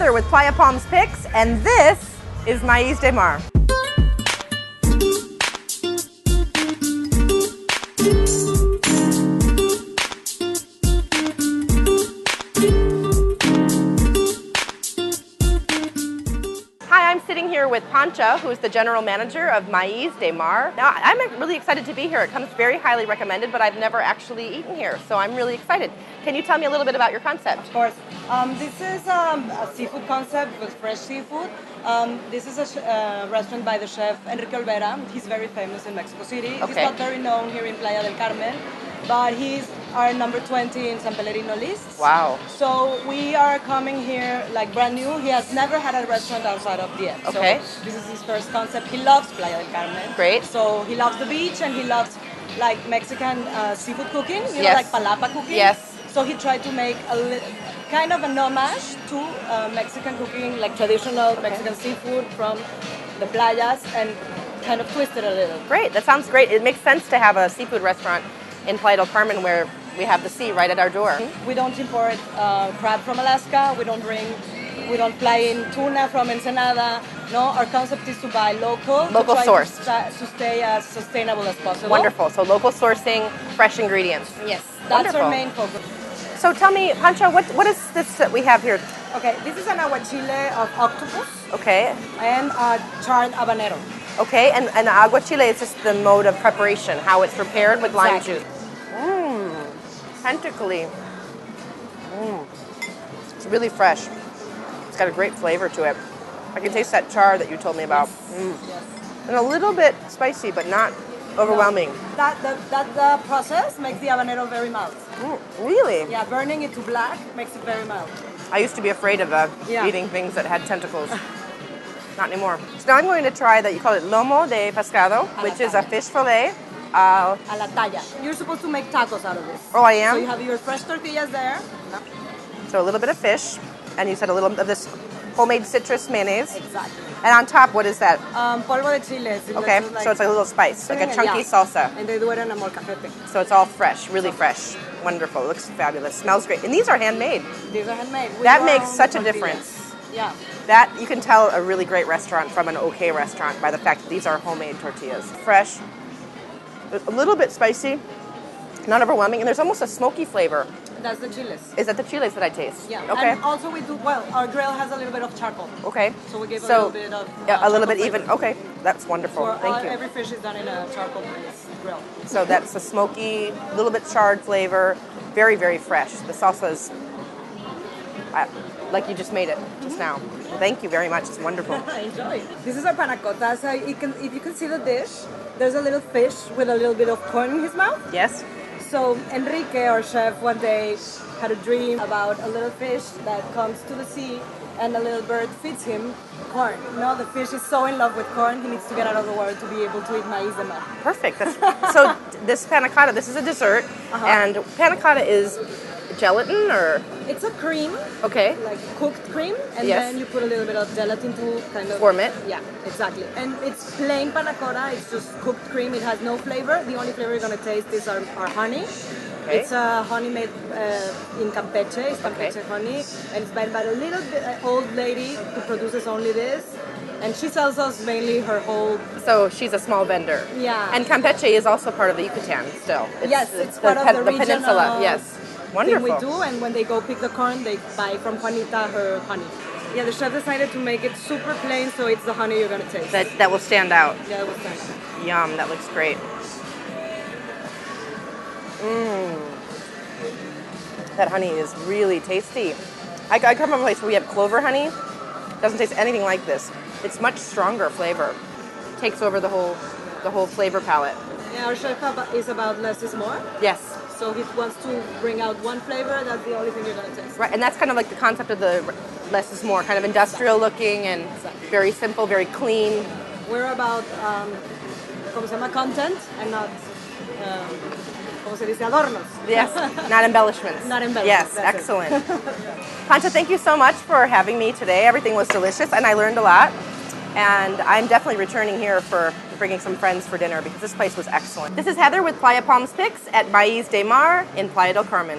Heather with Playa Palms Picks, and this is Maiz de Mar. Hi, I'm sitting here with Pancha, who is the general manager of Maiz de Mar. Now, I'm really excited to be here. It comes very highly recommended, but I've never actually eaten here, so I'm really excited. Can you tell me a little bit about your concept? Of course. This is a seafood concept with fresh seafood. This is a restaurant by the chef Enrique Olvera. He's very famous in Mexico City. Okay. He's not very known here in Playa del Carmen, but he's our number 20 in San Pellegrino list. Wow. So we are coming here like brand new. He has never had a restaurant outside of the end. Okay. So this is his first concept. He loves Playa del Carmen. Great. So he loves the beach and he loves like Mexican seafood cooking, you know, Yes. like palapa cooking. Yes. So he tried to make kind of an homage to Mexican cooking, like traditional Mexican seafood from the playas, and kind of twist it a little. Great, that sounds great. It makes sense to have a seafood restaurant in Playa del Carmen where we have the sea right at our door. We don't import crab from Alaska. We don't fly in tuna from Ensenada. No, our concept is to buy local Sourced. to stay as sustainable as possible. Wonderful. So local sourcing, fresh ingredients. Yes, that's Wonderful. our main focus. So tell me, Pancha, what is this that we have here? Okay, this is an aguachile of octopus Okay. and a charred habanero. Okay, and aguachile is just the mode of preparation, how it's prepared with lime Exactly. juice. Mmm, tentacly. Mmm, it's really fresh. It's got a great flavor to it. I can taste that char that you told me about. Mm. Yes. And a little bit spicy, but not overwhelming. That process makes the habanero very mild. Mm, really? Yeah, burning it to black makes it very mild. I used to be afraid of Yeah. eating things that had tentacles. Not anymore. So now I'm going to try that. You call it lomo de pescado, which is a fish fillet. A la talla. You're supposed to make tacos out of this. Oh, I am? So you have your fresh tortillas there. So a little bit of fish, and you said a little bit of this homemade citrus mayonnaise. Exactly. And on top, what is that? Polvo de chiles. Okay, so it's like a little spice, like a chunky salsa. And they do it in a molcajete. So it's all fresh, really fresh. Wonderful, looks fabulous, smells great. And these are handmade. These are handmade. That makes such a difference. Yeah. That, you can tell a really great restaurant from an okay restaurant by the fact that these are homemade tortillas. Fresh, a little bit spicy, not overwhelming, and there's almost a smoky flavor. That's the chiles. Is that the chiles that I taste? Yeah. Okay. And also we do, well, our grill has a little bit of charcoal. Okay. So we give a little bit of yeah, a little bit charcoal even. Okay, that's wonderful. For Thank you. every fish is done in a charcoal grill. So that's a smoky, little bit charred flavor, very, very fresh. The salsa is like you just made it just now. Thank you very much. It's wonderful. Enjoy. This is our panna cotta. So if you can see the dish, there's a little fish with a little bit of corn in his mouth. Yes. So Enrique, our chef, one day had a dream about a little fish that comes to the sea and a little bird feeds him corn. No, the fish is so in love with corn, he needs to get out of the water to be able to eat Maiz de Mar. Perfect. So this panna cotta, this is a dessert, and panna cotta is gelatin or? It's a cream, Okay. like cooked cream, and Yes. then you put a little bit of gelatin to kind of Form it. Yeah, exactly. And it's plain panna cotta. It's just cooked cream. It has no flavor. The only flavor you're gonna taste is our honey. Okay. It's honey made in Campeche. It's Campeche honey, and it's by a little old lady who produces only this, and she sells us mainly her whole. So she's a small vendor. Yeah. And Campeche is also part of the Yucatan still. Yes, it's part of the regional peninsula. Yes. Wonderful. Thing we do, and when they go pick the corn, they buy from Juanita her honey. Yeah, the chef decided to make it super plain, so it's the honey you're gonna taste. That will stand out. Yeah, it was nice. Yum, that looks great. Mmm. That honey is really tasty. I come from a place where we have clover honey. Doesn't taste anything like this. It's much stronger flavor. Takes over the whole flavor palette. Yeah, our chef is about less is more. Yes. So he wants to bring out one flavor, that's the only thing you're gonna taste. Right, and that's kind of like the concept of the less is more, kind of industrial looking and very simple, very clean. We're about, como se llama, content and not, como se dice, adornos. Yes, not embellishments. Not embellishments. Yes, that's excellent. Pancha, thank you so much for having me today. Everything was delicious and I learned a lot. And I'm definitely returning here for bringing some friends for dinner because this place was excellent. This is Heather with Playa Palms Picks at Maiz de Mar in Playa del Carmen.